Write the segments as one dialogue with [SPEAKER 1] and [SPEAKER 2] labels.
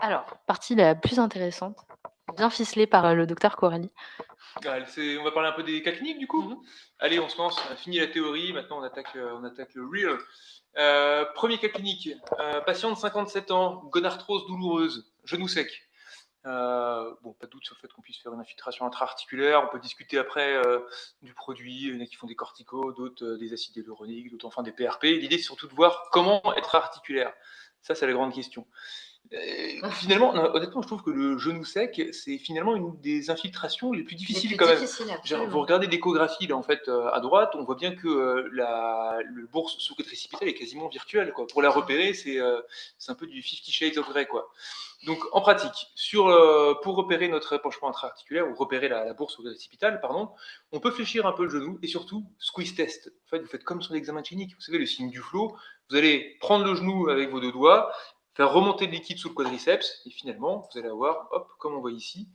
[SPEAKER 1] Alors, partie la plus intéressante, bien ficelée par, le docteur Coralie.
[SPEAKER 2] On va parler un peu des cas cliniques du coup?
[SPEAKER 1] Mmh.
[SPEAKER 2] Allez, on se lance, on a fini la théorie, maintenant on attaque le real. 1 cas clinique, patient de 57 ans, gonarthrose douloureuse, genou sec. Bon, pas de doute sur le fait qu'on puisse faire une infiltration intra-articulaire, on peut discuter après, du produit, il y en a qui font des corticos, d'autres, des acides hyaluroniques, d'autres enfin des PRP. L'idée, c'est surtout de voir comment être articulaire. Ça, c'est la grande question. Finalement, non, honnêtement, je trouve que le genou sec, c'est finalement une des infiltrations les plus
[SPEAKER 1] Les
[SPEAKER 2] difficiles
[SPEAKER 1] plus
[SPEAKER 2] quand même.
[SPEAKER 1] difficiles,
[SPEAKER 2] Genre, vous
[SPEAKER 1] absolument.
[SPEAKER 2] regardez l'échographie là, en fait, à droite, on voit bien que, le bourse sous-rétrocipitale est quasiment virtuel, quoi. Pour la repérer, c'est un peu du Fifty Shades of Grey, quoi. Donc en pratique, pour repérer notre épanchement intra-articulaire ou repérer la bourse sous-rétrocipitale, pardon, on peut fléchir un peu le genou et surtout squeeze test. En fait, vous faites comme sur l'examen clinique, vous savez, le signe du flow. Vous allez prendre le genou avec vos 2 doigts, faire remonter le liquide sous le quadriceps et finalement, vous allez avoir, hop, comme on voit ici,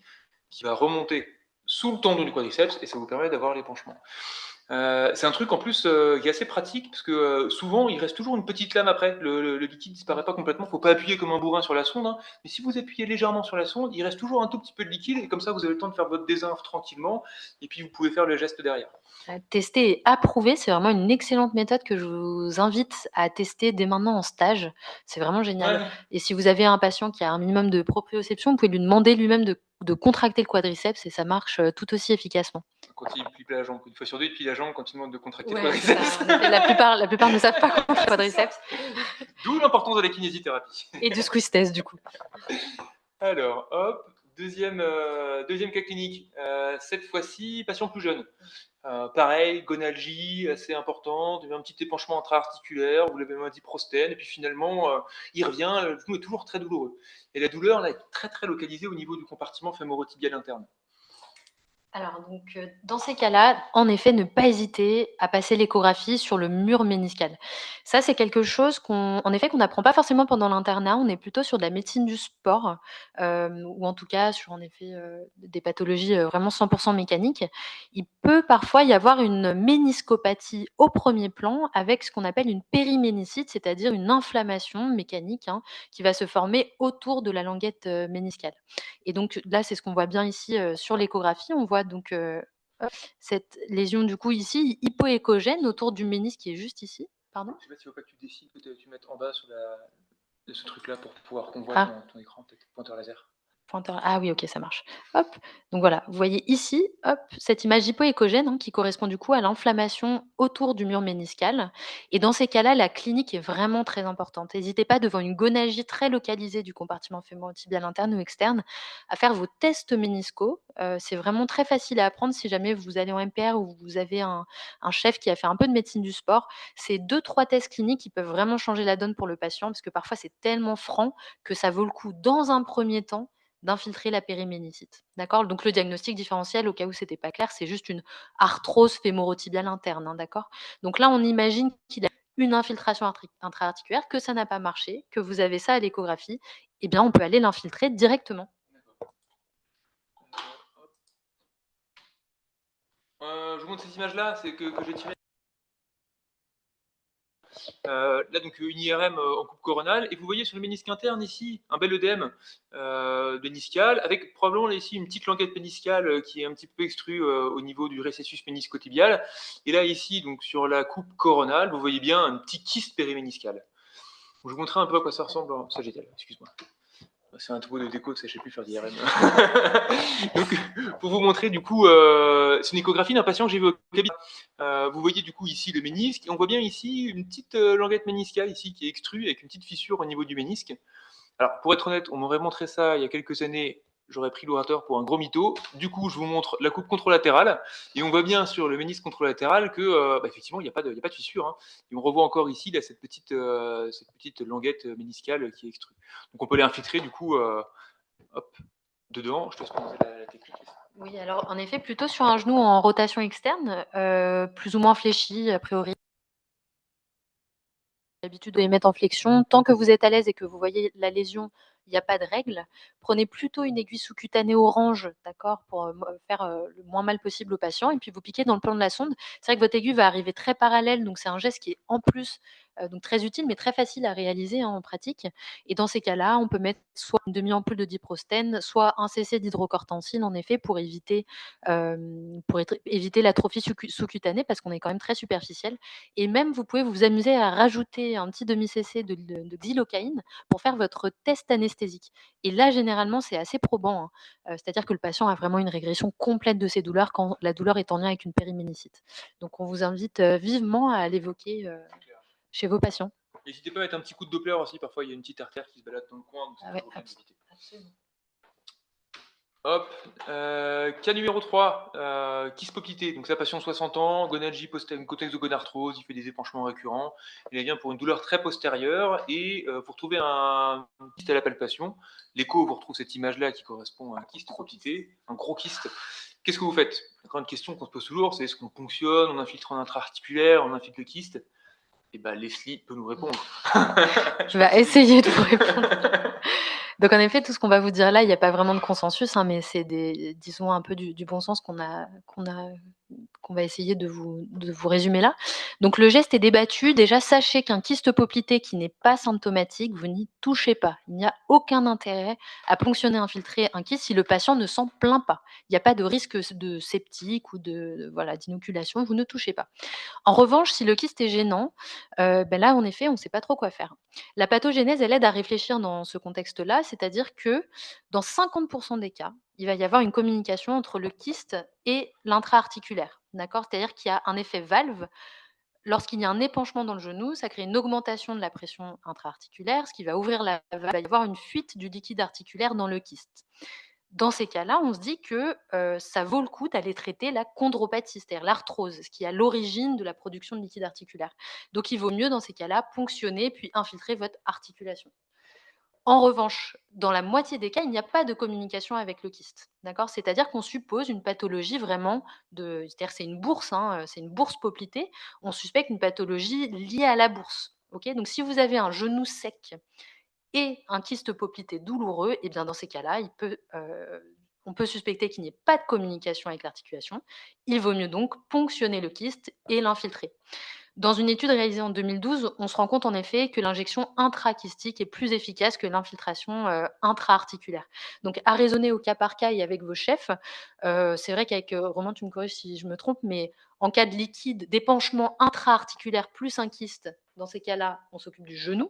[SPEAKER 2] qui va remonter sous le tendon du quadriceps et ça vous permet d'avoir l'épanchement. C'est un truc en plus qui est assez pratique parce que souvent il reste toujours une petite lame après. Le liquide disparaît pas complètement. Faut pas appuyer comme un bourrin sur la sonde, hein, mais si vous appuyez légèrement sur la sonde, il reste toujours un tout petit peu de liquide et comme ça vous avez le temps de faire votre désinf tranquillement et puis vous pouvez faire le geste derrière.
[SPEAKER 1] Tester et approuver, c'est vraiment une excellente méthode que je vous invite à tester dès maintenant en stage. C'est vraiment génial
[SPEAKER 2] Ouais.
[SPEAKER 1] et si vous avez un patient qui a un minimum de proprioception, vous pouvez lui demander lui-même de contracter le quadriceps et ça marche, tout aussi efficacement.
[SPEAKER 2] Quand il plie la jambe, une fois sur deux, il plie la jambe quand il demande de contracter le
[SPEAKER 1] Ouais, c'est ça.
[SPEAKER 2] quadriceps.
[SPEAKER 1] En effet, la plupart ne savent pas contracter le
[SPEAKER 2] C'est ça.
[SPEAKER 1] quadriceps
[SPEAKER 2] D'où l'importance de la kinésithérapie.
[SPEAKER 1] et du squeeze test du coup.
[SPEAKER 2] Alors, hop, deuxième cas clinique. Cette fois-ci, patient plus jeune. Pareil, gonalgie assez importante, un petit épanchement intra-articulaire, vous l'avez même dit prostène, et puis finalement, il revient, le genou est toujours très douloureux. Et la douleur, là, est très très localisée au niveau du compartiment fémoro-tibial interne.
[SPEAKER 1] Alors donc, dans ces cas-là, en effet, ne pas hésiter à passer l'échographie sur le mur méniscal. Ça, c'est quelque chose qu'on n'apprend pas forcément pendant l'internat. On est plutôt sur de la médecine du sport, ou en tout cas sur, en effet, des pathologies, vraiment 100 mécaniques. Il peut parfois y avoir une méniscopathie au premier plan avec ce qu'on appelle une périménicite, c'est-à-dire une inflammation mécanique, hein, qui va se former autour de la languette, méniscale. Et donc là, c'est ce qu'on voit bien ici, sur l'échographie. On voit donc, hop, cette lésion du coup ici, hypoéchogène autour du ménisque qui est juste ici. Pardon?
[SPEAKER 2] Je sais pas s'il ne faut pas que tu décides, que tu mettes en bas de ce truc-là pour pouvoir qu'on voit
[SPEAKER 1] Ah.
[SPEAKER 2] ton écran, peut-être pointeur laser.
[SPEAKER 1] Pointeur, ah oui, OK, ça marche. Hop, donc voilà, vous voyez ici, hop, cette image hypoéchogène, hein, qui correspond du coup à l'inflammation autour du mur méniscal et dans ces cas-là, la clinique est vraiment très importante. N'hésitez pas devant une gonalgie très localisée du compartiment fémoro-tibial interne ou externe à faire vos tests méniscaux. C'est vraiment très facile à apprendre si jamais vous allez en MPR ou vous avez un chef qui a fait un peu de médecine du sport. Ces 2-3 tests cliniques qui peuvent vraiment changer la donne pour le patient parce que parfois c'est tellement franc que ça vaut le coup dans un premier temps d'infiltrer la périménicite. D'accord? Donc le diagnostic différentiel, au cas où c'était pas clair, c'est juste une arthrose fémoro-tibiale interne, hein, d'accord? Donc là, on imagine qu'il a une infiltration intra-articulaire, que ça n'a pas marché, que vous avez ça à l'échographie, eh bien, on peut aller l'infiltrer directement.
[SPEAKER 2] D'accord. Hop. Je vous montre cette image-là, c'est que j'ai tirée. Là, donc, une IRM en coupe coronale, et vous voyez sur le ménisque interne ici, un bel œdème méniscal, avec probablement là, ici une petite languette méniscale qui est un petit peu extrue au niveau du récessus méniscotibial. Et là, ici, donc sur la coupe coronale, vous voyez bien un petit kyste périméniscal. Je vous montrer un peu à quoi ça ressemble en sagittal, excuse-moi. C'est un trou de déco, ça, je sais plus faire d'IRM. Donc, pour vous montrer, du coup, c'est une échographie d'un patient que j'ai vu au cabinet. Vous voyez du coup ici le ménisque, et on voit bien ici une petite languette méniscale ici qui est extrue avec une petite fissure au niveau du ménisque. Alors, pour être honnête, on m'aurait montré ça il y a quelques années, j'aurais pris l'orateur pour un gros mytho. Du coup, je vous montre la coupe contralatérale, et on voit bien sur le ménisque contralatéral que, effectivement, il n'y a, a pas de fissure, hein. Et on revoit encore ici là, cette petite languette méniscale qui est extrue. Donc, on peut l'infiltrer du coup, hop, dedans. Je te laisse poser la technique.
[SPEAKER 1] Oui, alors en effet, plutôt sur un genou en rotation externe, plus ou moins fléchi, a priori. L'habitude de les mettre en flexion. Tant que vous êtes à l'aise et que vous voyez la lésion, il n'y a pas de règle. Prenez plutôt une aiguille sous-cutanée orange, d'accord, pour faire le moins mal possible au patient. Et puis vous piquez dans le plan de la sonde. C'est vrai que votre aiguille va arriver très parallèle, donc c'est un geste qui est en plus Donc très utile, mais très facile à réaliser, hein, en pratique. Et dans ces cas-là, on peut mettre soit une demi-ampoule de diprostène, soit un cc d'hydrocortensile, en effet, pour éviter l'atrophie sous-cutanée, parce qu'on est quand même très superficiel. Et même, vous pouvez vous amuser à rajouter un petit demi-cc de xylocaïne pour faire votre test anesthésique. Et là, généralement, c'est assez probant, hein. C'est-à-dire que le patient a vraiment une régression complète de ses douleurs quand la douleur est en lien avec une périménicite. Donc on vous invite, vivement à l'évoquer, chez vos patients.
[SPEAKER 2] N'hésitez pas à mettre un petit coup de Doppler aussi, parfois il y a une petite artère qui se balade dans le coin, donc c'est
[SPEAKER 1] Ah ouais,
[SPEAKER 2] toujours bien d'éviter.
[SPEAKER 1] absolument.
[SPEAKER 2] Hop, cas numéro 3, kyste poplité. Donc sa patient 60 ans, gonalgie, contexte de gonarthrose, il fait des épanchements récurrents. Il vient pour une douleur très postérieure et vous retrouvez un kyste à la palpation. L'écho vous retrouve cette image-là qui correspond à un kyste poplité, un gros kyste. Qu'est-ce que vous faites? La grande question qu'on se pose toujours, c'est est-ce qu'on ponctionne, on infiltre en intra-articulaire, on infiltre le kyste? Et ben Leslie peut nous répondre.
[SPEAKER 1] Je vais essayer de vous répondre. Donc en effet, tout ce qu'on va vous dire là, il n'y a pas vraiment de consensus, hein, mais c'est disons un peu du bon sens qu'on va essayer de vous résumer là. Donc le geste est débattu. Déjà, sachez qu'un kyste poplité qui n'est pas symptomatique, vous n'y touchez pas. Il n'y a aucun intérêt à ponctionner, infiltrer un kyste si le patient ne s'en plaint pas. Il n'y a pas de risque de septique ou voilà, d'inoculation, vous ne touchez pas. En revanche, si le kyste est gênant, là, en effet, on ne sait pas trop quoi faire. La pathogénèse, elle aide à réfléchir dans ce contexte-là, c'est-à-dire que dans 50 des cas, il va y avoir une communication entre le kyste et l'intra-articulaire, d'accord? C'est-à-dire qu'il y a un effet valve. Lorsqu'il y a un épanchement dans le genou, ça crée une augmentation de la pression intra-articulaire, ce qui va ouvrir la valve. Il va y avoir une fuite du liquide articulaire dans le kyste. Dans ces cas-là, on se dit que, ça vaut le coup d'aller traiter la chondropathie, c'est-à-dire l'arthrose, ce qui est à l'origine de la production de liquide articulaire. Donc il vaut mieux dans ces cas-là ponctionner puis infiltrer votre articulation. En revanche, dans la moitié des cas, il n'y a pas de communication avec le kyste, d'accord? C'est-à-dire qu'on suppose une pathologie vraiment c'est-à-dire c'est une bourse, hein, c'est une bourse poplitée. On suspecte une pathologie liée à la bourse, OK? Donc si vous avez un genou sec et un kyste poplité douloureux, et bien dans ces cas-là, on peut suspecter qu'il n'y ait pas de communication avec l'articulation. Il vaut mieux donc ponctionner le kyste et l'infiltrer. Dans une étude réalisée en 2012, on se rend compte en effet que l'injection intrakystique est plus efficace que l'infiltration intra-articulaire. Donc à raisonner au cas par cas et avec vos chefs, c'est vrai qu'avec Romain, tu me corriges si je me trompe, mais en cas de liquide, d'épanchement intra-articulaire plus un kyste, dans ces cas-là, on s'occupe du genou.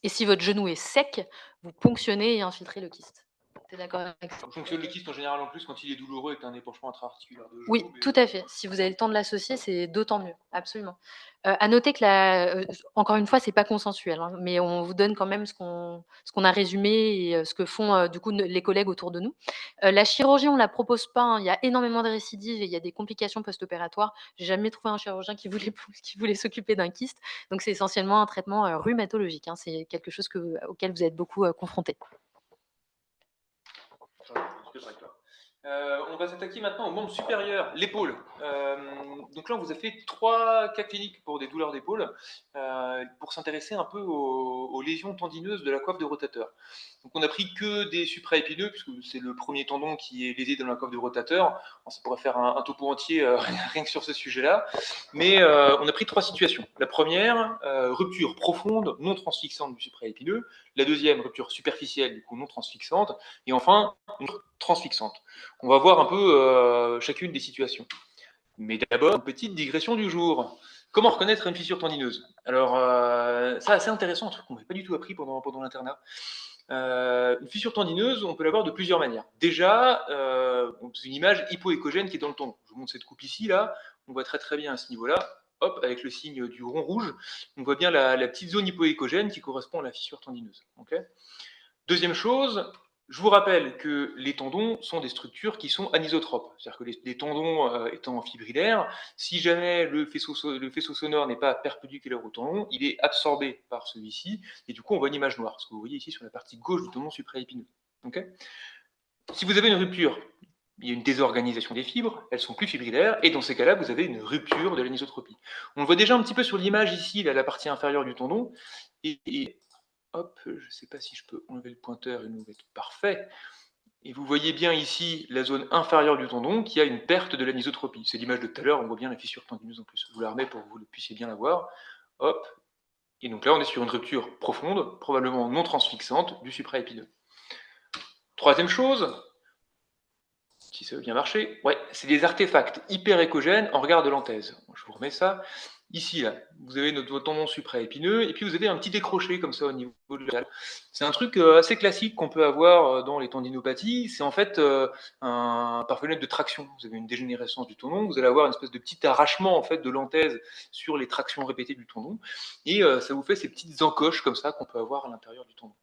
[SPEAKER 1] Et si votre genou est sec, vous ponctionnez et infiltrez le kyste. Tu es d'accord avec ça?
[SPEAKER 2] On fonctionne le kyste en général en plus quand il est douloureux et que tu as un épanchement intra-articulaire de
[SPEAKER 1] Oui,
[SPEAKER 2] genou. Mais
[SPEAKER 1] tout à fait. Si vous avez le temps de l'associer, c'est d'autant mieux, absolument. À noter que encore une fois, c'est pas consensuel, hein, mais on vous donne quand même ce qu'on a résumé et ce que font, du coup, les collègues autour de nous. La chirurgie, on la propose pas, hein. Il y a énormément de récidives et il y a des complications post-opératoires. J'ai jamais trouvé un chirurgien qui voulait qui voulait s'occuper d'un kyste, donc c'est essentiellement un traitement, rhumatologique, hein. C'est quelque chose auquel vous êtes beaucoup, confrontés.
[SPEAKER 2] On va s'attaquer maintenant au membre supérieur, l'épaule. Donc là, on vous a fait 3 cas cliniques pour des douleurs d'épaule, pour s'intéresser un peu aux lésions tendineuses de la coiffe de rotateur. Donc on a pris que des supraépineux, puisque c'est le premier tendon qui est lésé dans la coiffe de rotateur. On pourrait faire un topo entier rien que sur ce sujet-là. Mais on a pris 3 situations. La première, rupture profonde, non transfixante du supraépineux. La deuxième, rupture superficielle, du coup non transfixante. Et enfin, une transfixante. On va voir un peu chacune des situations. Mais d'abord, une petite digression du jour. Comment reconnaître une fissure tendineuse? Alors, c'est assez intéressant, un truc qu'on n'avait pas du tout appris pendant l'internat. Une fissure tendineuse, on peut l'avoir de plusieurs manières. Déjà, c'est une image hypoécogène qui est dans le tendon. Je vous montre cette coupe ici, là. On voit très très bien à ce niveau-là. Hop, avec le signe du rond rouge, on voit bien la petite zone hypoécogène qui correspond à la fissure tendineuse. Okay. Deuxième chose, je vous rappelle que les tendons sont des structures qui sont anisotropes. C'est-à-dire que les tendons étant fibrillaires, si jamais le faisceau sonore n'est pas perpendiculaire au tendon, il est absorbé par celui-ci, et du coup on voit une image noire, ce que vous voyez ici sur la partie gauche du tendon supraépineux. Okay. Si vous avez une rupture, il y a une désorganisation des fibres, elles sont plus fibrillaires, et dans ces cas-là, vous avez une rupture de l'anisotropie. On le voit déjà un petit peu sur l'image ici, là, la partie inférieure du tendon, et hop, je ne sais pas si je peux enlever le pointeur et nous mettre parfait. Et vous voyez bien ici la zone inférieure du tendon qui a une perte de l'anisotropie. C'est l'image de tout à l'heure, on voit bien la fissure tendineuse en plus. Je vous la remets pour que vous puissiez bien la voir. Hop, Et donc là, on est sur une rupture profonde, probablement non transfixante, du supraépineux. Troisième chose, si ça veut bien marcher, ouais, c'est des artefacts hyper écogènes en regard de l'anthèse. Je vous remets ça. Ici, là, vous avez votre tendon supraépineux, et puis vous avez un petit décroché comme ça au niveau de la. C'est un truc assez classique qu'on peut avoir dans les tendinopathies. C'est en fait par fenêtre de traction. Vous avez une dégénérescence du tendon, vous allez avoir une espèce de petit arrachement en fait de l'anthèse sur les tractions répétées du tendon, et ça vous fait ces petites encoches comme ça qu'on peut avoir à l'intérieur du tendon.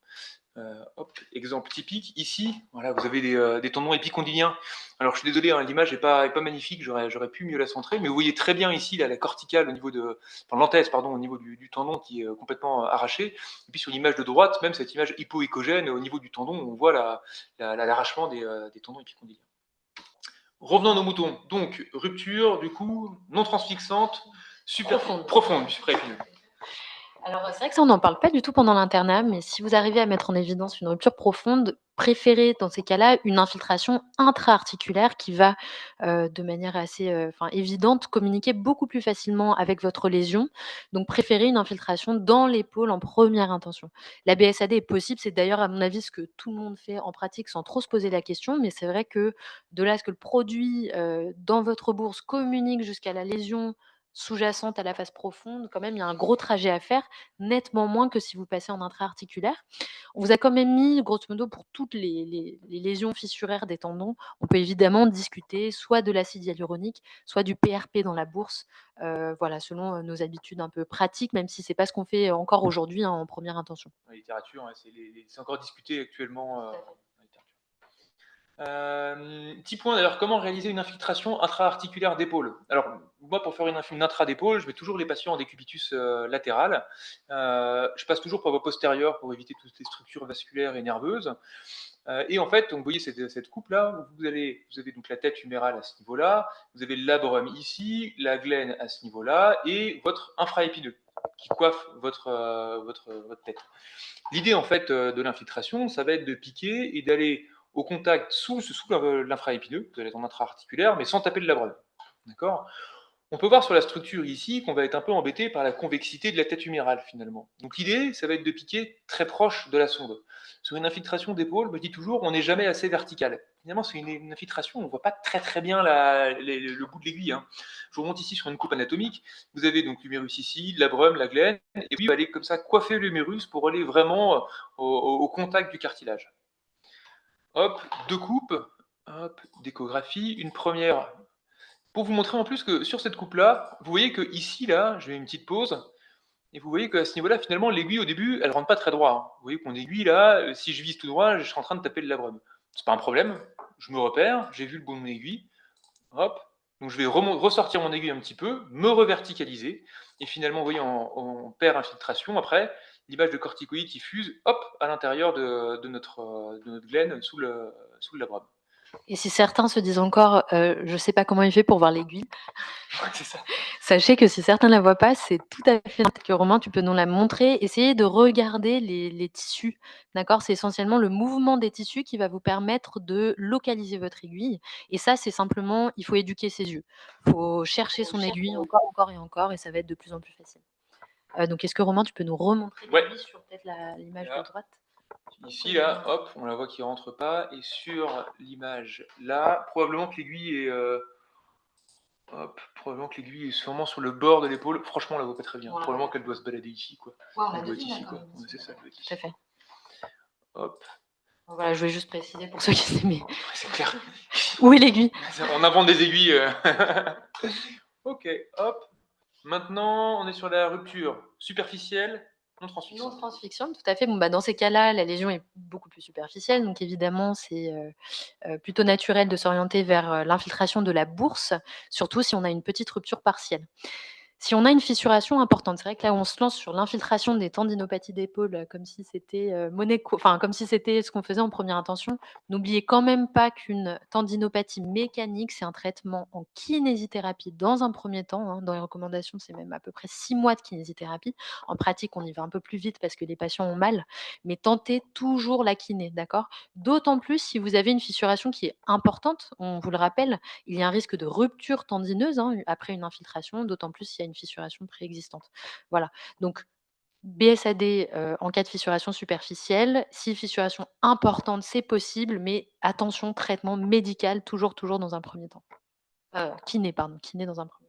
[SPEAKER 2] Hop, exemple typique, ici, voilà, vous avez des tendons épicondyliens. Alors je suis désolé, hein, l'image n'est pas magnifique, j'aurais pu mieux la centrer, mais vous voyez très bien ici là, la corticale au niveau enfin l'anthèse, pardon, au niveau du tendon qui est complètement arraché. Et puis sur l'image de droite, même cette image hypoécogène au niveau du tendon, on voit l'arrachement des tendons épicondyliens. Revenons à nos moutons. Donc, rupture, du coup, non transfixante, super profonde du supraépineux.
[SPEAKER 1] Alors, c'est vrai que ça, on n'en parle pas du tout pendant l'internat, mais si vous arrivez à mettre en évidence une rupture profonde, préférez dans ces cas-là une infiltration intra-articulaire qui va, de manière assez, évidente, communiquer beaucoup plus facilement avec votre lésion. Donc préférez une infiltration dans l'épaule en première intention. La BSAD est possible, c'est d'ailleurs à mon avis ce que tout le monde fait en pratique sans trop se poser la question, mais c'est vrai que de là à ce que le produit, dans votre bourse communique jusqu'à la lésion sous-jacente à la phase profonde, quand même, il y a un gros trajet à faire, nettement moins que si vous passez en intra-articulaire. On vous a quand même mis, grosso modo, pour toutes les lésions fissuraires des tendons, on peut évidemment discuter soit de l'acide hyaluronique, soit du PRP dans la bourse, voilà, selon, nos habitudes un peu pratiques, même si c'est pas ce qu'on fait encore aujourd'hui, hein, en première intention.
[SPEAKER 2] La littérature, hein, c'est encore discuté actuellement. Petit point d'ailleurs, comment réaliser une infiltration intra-articulaire d'épaule? Alors, moi, pour faire une intra d'épaule, je mets toujours les patients en décubitus latéral. Je passe toujours par voie postérieure pour éviter toutes les structures vasculaires et nerveuses. Et en fait, donc, vous voyez cette coupe-là, vous avez donc la tête humérale à ce niveau-là, vous avez le labrum ici, la glène à ce niveau-là, et votre infraépineux qui coiffe votre tête. L'idée en fait de l'infiltration, ça va être de piquer et d'aller au contact sous l'infraépineux, vous allez être en intra-articulaire, mais sans taper le labrum. D'accord? On peut voir sur la structure ici qu'on va être un peu embêté par la convexité de la tête humérale finalement. Donc l'idée, ça va être de piquer très proche de la sonde. Sur une infiltration d'épaule, je dis toujours, on n'est jamais assez vertical. Finalement, c'est une infiltration, on ne voit pas très bien le bout de l'aiguille. Hein. Je vous remonte ici sur une coupe anatomique. Vous avez donc l'humérus ici, le labrum, la glène, et puis vous allez comme ça coiffer l'humérus pour aller vraiment au contact du cartilage. Hop, deux coupes, hop, d'échographie. Une première pour vous montrer en plus que sur cette coupe-là, vous voyez que ici, là, je mets une petite pause, et vous voyez qu'à ce niveau-là, finalement, l'aiguille, au début, elle rentre pas très droit. Hein. Vous voyez que mon aiguille, là, si je vise tout droit, je suis en train de taper le labrum. C'est pas un problème, je me repère, j'ai vu le bout de mon aiguille, hop, donc je vais ressortir mon aiguille un petit peu, me reverticaliser, et finalement, vous voyez, on perd infiltration, après, l'image de corticoïde qui fuse, hop, à l'intérieur de notre glène sous le labrum.
[SPEAKER 1] Et si certains se disent encore, «Je sais pas comment il fait pour voir l'aiguille»,
[SPEAKER 2] C'est ça.
[SPEAKER 1] sachez que si certains la voient pas, c'est tout à fait normal que Romain, tu peux nous la montrer. Essayez de regarder les tissus, d'accord? C'est essentiellement le mouvement des tissus qui va vous permettre de localiser votre aiguille et ça, c'est simplement il faut éduquer ses yeux. Il faut chercher son aiguille encore et encore et ça va être de plus en plus facile. Donc est-ce que Romain, tu peux nous remontrer l'aiguille sur peut-être l'image de droite?
[SPEAKER 2] Ici, là, hop, on la voit qui rentre pas. Et sur l'image là, probablement que l'aiguille est, probablement que l'aiguille est sûrement sur le bord de l'épaule. Franchement, on la voit pas très bien.
[SPEAKER 1] Voilà.
[SPEAKER 2] Probablement qu'elle doit se balader ici, quoi.
[SPEAKER 1] Ouais, on
[SPEAKER 2] Elle
[SPEAKER 1] la
[SPEAKER 2] doit être
[SPEAKER 1] devine
[SPEAKER 2] ici,
[SPEAKER 1] là,
[SPEAKER 2] quoi.
[SPEAKER 1] quand même,
[SPEAKER 2] Ouais, c'est ça, elle doit être
[SPEAKER 1] tout
[SPEAKER 2] ici.
[SPEAKER 1] à fait.
[SPEAKER 2] Hop.
[SPEAKER 1] Voilà, je voulais juste préciser pour ceux qui se mais
[SPEAKER 2] C'est clair.
[SPEAKER 1] où est l'aiguille?
[SPEAKER 2] On invente des aiguilles. Ok, hop. Maintenant, on est sur la rupture superficielle, non
[SPEAKER 1] Non
[SPEAKER 2] transfixante.
[SPEAKER 1] transfixiante, tout à fait. Bon, bah, dans ces cas-là, la lésion est beaucoup plus superficielle, donc évidemment, c'est, plutôt naturel de s'orienter vers, l'infiltration de la bourse, surtout si on a une petite rupture partielle. Si on a une fissuration importante, c'est vrai que là, on se lance sur l'infiltration des tendinopathies d'épaule, comme si c'était, comme si c'était ce qu'on faisait en première intention. N'oubliez quand même pas qu'une tendinopathie mécanique, c'est un traitement en kinésithérapie dans un premier temps, hein. Dans les recommandations, c'est même à peu près 6 mois de kinésithérapie. En pratique, on y va un peu plus vite parce que les patients ont mal, mais tentez toujours la kiné, d'accord? D'autant plus si vous avez une fissuration qui est importante, on vous le rappelle, il y a un risque de rupture tendineuse, hein, après une infiltration, d'autant plus s'il y a une fissuration préexistante. Voilà, donc BSAD, en cas de fissuration superficielle. Si fissuration importante, c'est possible, mais attention, traitement médical, toujours dans un premier temps. Kiné, pardon, kiné dans un premier temps.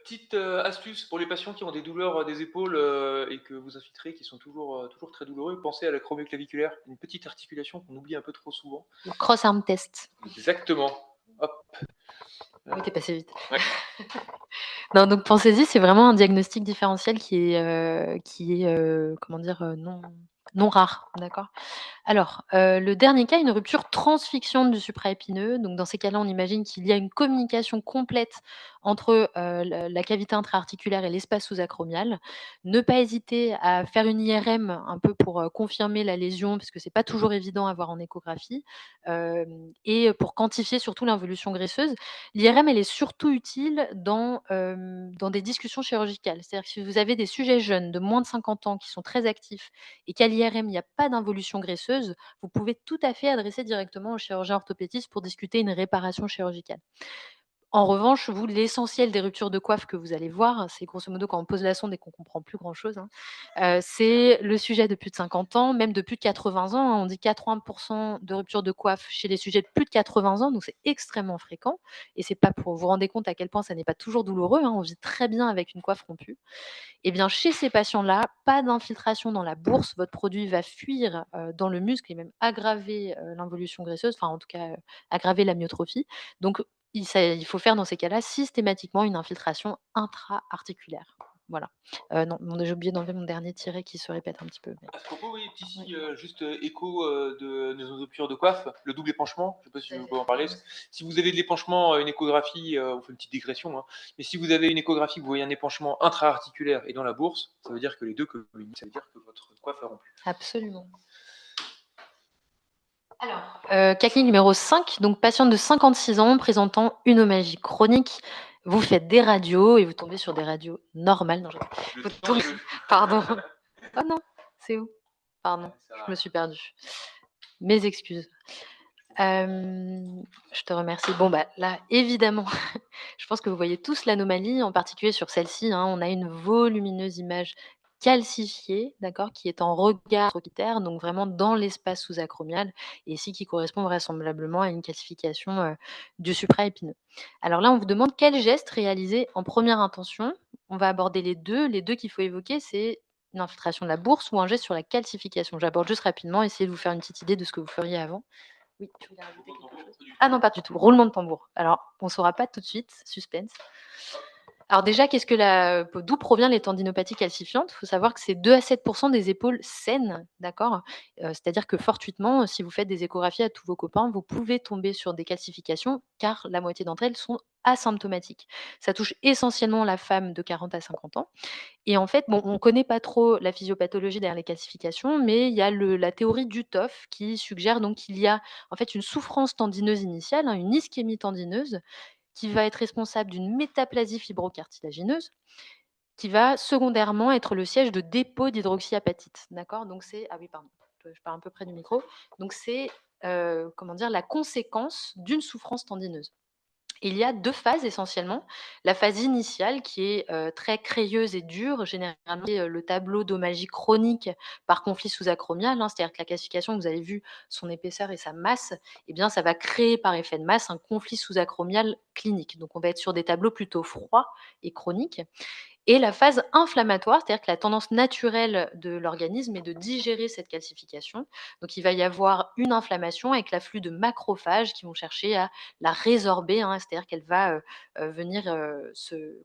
[SPEAKER 2] Petite, astuce pour les patients qui ont des douleurs, des épaules, et que vous infiltrez, qui sont toujours très douloureux, pensez à l'acromioclaviculaire, une petite articulation qu'on oublie un peu trop souvent.
[SPEAKER 1] Le cross arm test.
[SPEAKER 2] Exactement. Hop,
[SPEAKER 1] Oui, tu passé vite.
[SPEAKER 2] ouais.
[SPEAKER 1] Non, donc pensez-y, c'est vraiment un diagnostic différentiel qui est, comment dire? Non rare, d'accord? Alors, le dernier cas, une rupture transfixionnante du supraépineux. Donc dans ces cas-là, on imagine qu'il y a une communication complète entre, la cavité intra-articulaire et l'espace sous-acromial. Ne pas hésiter à faire une IRM un peu pour, confirmer la lésion, parce que c'est pas toujours évident à voir en échographie, et pour quantifier surtout l'involution graisseuse. L'IRM, elle est surtout utile dans des discussions chirurgicales. C'est-à-dire que si vous avez des sujets jeunes de moins de 50 ans qui sont très actifs et qu'à l'IRM, il n'y a pas d'involution graisseuse, vous pouvez tout à fait adresser directement au chirurgien orthopédiste pour discuter une réparation chirurgicale. En revanche, vous, l'essentiel des ruptures de coiffe que vous allez voir, c'est grosso modo quand on pose la sonde et qu'on comprend plus grand chose, hein, c'est le sujet de plus de 50 ans, même de plus de 80 ans, hein. On dit 80 de ruptures de coiffe chez les sujets de plus de 80 ans, donc c'est extrêmement fréquent et c'est pas pour vous rendre compte à quel point ça n'est pas toujours douloureux, hein, on vit très bien avec une coiffe rompue. Eh bien, chez ces patients-là, pas d'infiltration dans la bourse. Votre produit va fuir, dans le muscle et même aggraver, l'involution graisseuse, enfin, en tout cas, aggraver la myotrophie. Donc il faut faire dans ces cas-là systématiquement une infiltration intra-articulaire. Voilà. Non, j'ai oublié d'enlever mon dernier tiret qui se répète un petit peu, mais
[SPEAKER 2] À ce propos, oui, petit
[SPEAKER 1] oui.
[SPEAKER 2] juste, écho, de nos ruptures de coiffe, le double épanchement, je ne sais pas
[SPEAKER 1] Tout
[SPEAKER 2] si
[SPEAKER 1] à
[SPEAKER 2] vous
[SPEAKER 1] fait,
[SPEAKER 2] pouvez en parler?
[SPEAKER 1] pardon.
[SPEAKER 2] Si vous avez de l'épanchement, une échographie, on fait une petite digression, hein, mais si vous avez une échographie, vous voyez un épanchement intra-articulaire et dans la bourse, ça veut dire que les 2 communiquent, ça veut dire que votre coiffe est rompue.
[SPEAKER 1] Absolument. Alors, cas clinique numéro 5, donc patiente de 56 ans présentant une omagie chronique. Vous faites des radios et vous tombez sur des radios normales. Non,
[SPEAKER 2] Le
[SPEAKER 1] vous
[SPEAKER 2] temps
[SPEAKER 1] tombez
[SPEAKER 2] de
[SPEAKER 1] pardon. Oh non, c'est où? Pardon, je me
[SPEAKER 2] ça
[SPEAKER 1] suis perdue. Mes excuses. Je te remercie. Bon, bah, là, évidemment, je pense que vous voyez tous l'anomalie, en particulier sur celle-ci, hein. On a une volumineuse image calcifiée, d'accord, qui est en regard trochiter, donc vraiment dans l'espace sous-acromial et ici qui correspond vraisemblablement à une calcification, du supraépineux. Alors là, on vous demande quel geste réaliser en première intention. On va aborder les 2. Les 2 qu'il faut évoquer, c'est une infiltration de la bourse ou un geste sur la calcification. J'aborde juste rapidement, essayer de vous faire une petite idée de ce que vous feriez avant. Oui, tu voulais rajouter
[SPEAKER 2] roulement de
[SPEAKER 1] quelque
[SPEAKER 2] tambour,
[SPEAKER 1] chose?
[SPEAKER 2] pas du
[SPEAKER 1] Ah
[SPEAKER 2] tout.
[SPEAKER 1] non, pas du tout, roulement de tambour. Alors, on saura pas tout de suite, suspense. Alors déjà, qu'est-ce que la d'où provient les tendinopathies calcifiantes? Il faut savoir que c'est 2 à 7 des épaules saines, d'accord? C'est-à-dire que fortuitement, si vous faites des échographies à tous vos copains, vous pouvez tomber sur des calcifications, car la moitié d'entre elles sont asymptomatiques. Ça touche essentiellement la femme de 40 à 50 ans et en fait, bon, on ne connaît pas trop la physiopathologie derrière les calcifications, mais il y a la théorie d'Uthoff qui suggère donc qu'il y a en fait une souffrance tendineuse initiale, hein, une ischémie tendineuse, qui va être responsable d'une métaplasie fibrocartilagineuse, qui va secondairement être le siège de dépôt d'hydroxyapatite. D'accord? Donc c'est ah oui, pardon, je parle un peu près du micro. Donc c'est, comment dire? La conséquence d'une souffrance tendineuse. Il y a 2 phases essentiellement. La phase initiale qui est, très crayeuse et dure, généralement, c'est, le tableau d'omagie chronique par conflit sous-acromial, hein. C'est-à-dire que la calcification, vous avez vu son épaisseur et sa masse, eh bien, ça va créer par effet de masse un conflit sous-acromial clinique. Donc on va être sur des tableaux plutôt froids et chroniques. Et la phase inflammatoire, c'est-à-dire que la tendance naturelle de l'organisme est de digérer cette calcification. Donc il va y avoir une inflammation avec l'afflux de macrophages qui vont chercher à la résorber, hein, c'est-à-dire qu'elle va, venir,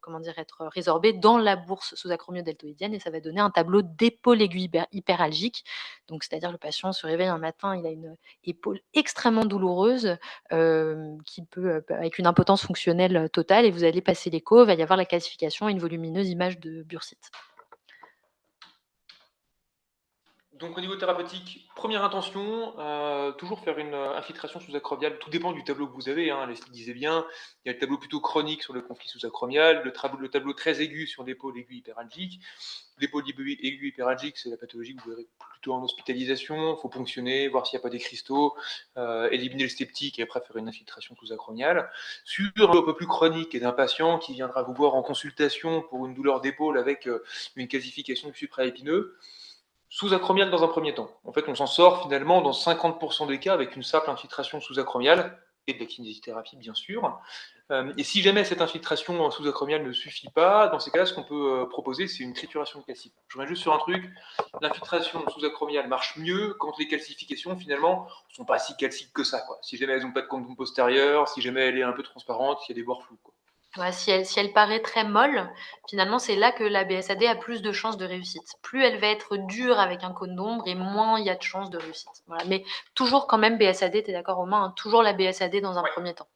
[SPEAKER 1] comment dire? Être résorbée dans la bourse sous-acromio-deltoïdienne et ça va donner un tableau d'épaule aiguë hyperalgique. Donc c'est-à-dire le patient se réveille un matin, il a une épaule extrêmement douloureuse, qui peut, avec une impotence fonctionnelle, totale et vous allez passer l'écho, il va y avoir la calcification et une volumineuse image de bursite.
[SPEAKER 2] Donc au niveau thérapeutique, première intention, toujours faire une, infiltration sous-acromiale. Tout dépend du tableau que vous avez, hein, Leslie disait bien. Il y a le tableau plutôt chronique sur le conflit sous-acromial, le tableau très aigu sur l'épaule aiguë hyperalgique. L'épaule aiguë hyperalgique, c'est la pathologie que vous verrez plutôt en hospitalisation. Il faut ponctionner, voir s'il n'y a pas des cristaux, éliminer le septique et après faire une infiltration sous-acromiale. Sur un peu plus chronique et d'un patient qui viendra vous voir en consultation pour une douleur d'épaule avec, une calcification du supraépineux, sous-acromial dans un premier temps. En fait, on s'en sort finalement dans 50% des cas avec une simple infiltration sous-acromiale et de la kinésithérapie, bien sûr. Et si jamais cette infiltration sous-acromiale ne suffit pas, dans ces cas-là, ce qu'on peut proposer, c'est une trituration de calcite. Je reviens juste sur un truc, l'infiltration sous-acromiale marche mieux quand les calcifications, finalement, ne sont pas si calciques que ça, quoi. Si jamais elles n'ont pas de condom postérieur, si jamais elle est un peu transparente, il y a des bords flous, quoi.
[SPEAKER 1] Ouais, si elle paraît très molle, finalement, c'est là que la BSAD a plus de chances de réussite. Plus elle va être dure avec un cône d'ombre et moins il y a de chances de réussite. Voilà. Mais toujours quand même BSAD, tu es d'accord Romain, hein, toujours la BSAD dans un
[SPEAKER 2] Ouais.
[SPEAKER 1] premier temps.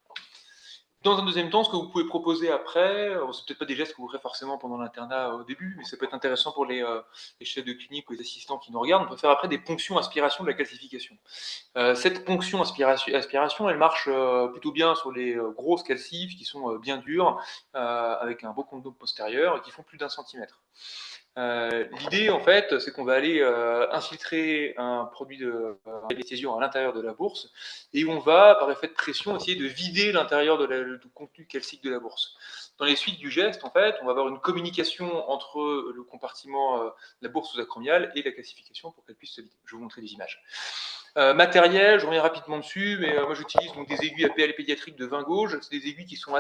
[SPEAKER 2] Dans un deuxième temps, ce que vous pouvez proposer après, c'est peut-être pas des gestes que vous ferez forcément pendant l'internat au début, mais ça peut être intéressant pour les chefs de clinique ou les assistants qui nous regardent. On peut faire après des ponctions aspiration de la calcification. Cette ponction aspiration, elle marche plutôt bien sur les grosses calcifs qui sont bien dures, avec un beau condom postérieur et qui font plus d'1 centimètre. L'idée, en fait, c'est qu'on va aller infiltrer un produit d'anesthésion à l'intérieur de la bourse et on va, par effet de pression, essayer de vider l'intérieur du contenu calcique de la bourse. Dans les suites du geste, en fait, on va avoir une communication entre le compartiment de la bourse sous-acromiale et la calcification pour qu'elle puisse se vider. Je vais vous montrer des images. Matériel, je reviens rapidement dessus, mais moi j'utilise donc des aiguilles APL pédiatriques de 20 gauges. C'est des aiguilles qui sont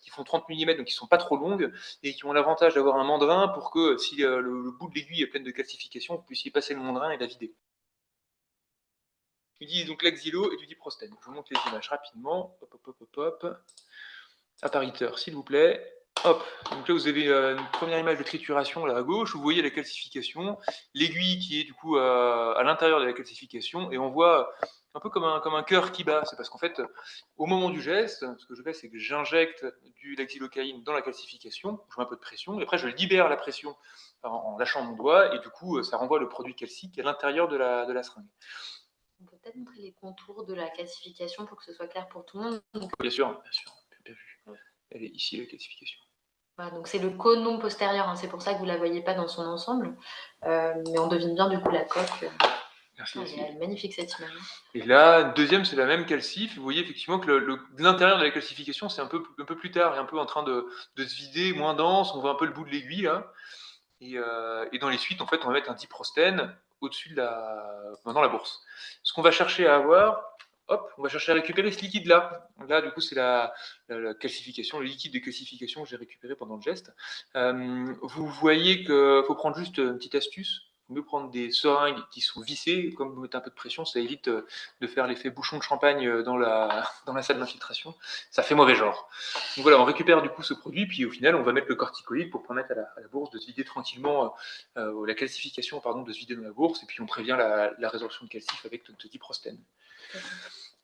[SPEAKER 2] qui font 30 mm, donc qui sont pas trop longues et qui ont l'avantage d'avoir un mandrin pour que si le bout de l'aiguille est plein de calcification, vous puissiez passer le mandrin et la vider. J'utilise donc l'axilo et du diprostène. Je vous montre les images rapidement. Hop, hop, hop, hop, hop. Appariteur, s'il vous plaît. Hop, donc là vous avez une première image de trituration là à gauche, vous voyez la calcification, l'aiguille qui est du coup à l'intérieur de la calcification, et on voit un peu comme un cœur qui bat. C'est parce qu'en fait, au moment du geste, ce que je fais, c'est que j'injecte du laxylocaïne dans la calcification, je mets un peu de pression, et après je libère la pression en lâchant mon doigt, et du coup ça renvoie le produit calcique à l'intérieur de la seringue.
[SPEAKER 1] On peut peut-être montrer les contours de la calcification pour que ce soit clair pour tout le monde.
[SPEAKER 2] Bien sûr, bien vu. Elle est ici la calcification.
[SPEAKER 1] Voilà, donc c'est le cône postérieur, hein, c'est pour ça que vous ne la voyez pas dans son ensemble, mais on devine bien du coup la coque.
[SPEAKER 2] Merci.
[SPEAKER 1] Elle est magnifique cette image.
[SPEAKER 2] Et là, deuxième, c'est la même calcif. Vous voyez effectivement que l'intérieur de la calcification, c'est un peu plus tard, est un peu en train de se vider, moins dense. On voit un peu le bout de l'aiguille là. Et dans les suites, en fait, on va mettre un diprostène au-dessus de dans la bourse. Ce qu'on va chercher à avoir, hop, on va chercher à récupérer ce liquide-là. Là, du coup, c'est la calcification, le liquide de calcification que j'ai récupéré pendant le geste. Vous voyez qu'il faut prendre juste une petite astuce. Il vaut mieux prendre des seringues qui sont vissées. Comme vous mettez un peu de pression, ça évite de faire l'effet bouchon de champagne dans dans la salle d'infiltration. Ça fait mauvais genre. Donc voilà, on récupère du coup ce produit, puis au final, on va mettre le corticoïde pour permettre à la bourse de se vider tranquillement, la calcification, pardon, de se vider dans la bourse, et puis on prévient la résorption de calcif avec notre diprostène.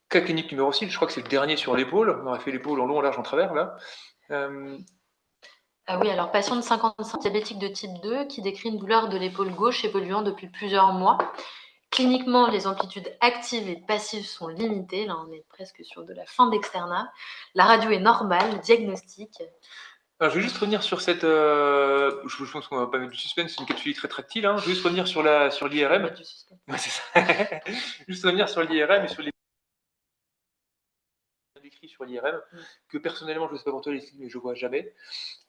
[SPEAKER 2] Cas clinique numéro 6, je crois que c'est le dernier sur l'épaule. On aurait fait l'épaule en long, en large, en travers, là.
[SPEAKER 1] Ah oui, alors patient de 55 diabétique de type 2 qui décrit une douleur de l'épaule gauche évoluant depuis plusieurs mois. Cliniquement, les amplitudes actives et passives sont limitées. Là, on est presque sur de la fin d'externat. La radio est normale, diagnostic.
[SPEAKER 2] Alors, je vais juste revenir sur cette. Je pense qu'on va pas mettre du suspense, c'est une capsule très tactile. Hein. Je vais juste revenir sur l'IRM. Ouais, c'est ça. Juste revenir sur l'IRM et sur les décrits sur l'IRM, que personnellement, je ne sais pas pour toi, Leslie, mais je vois jamais.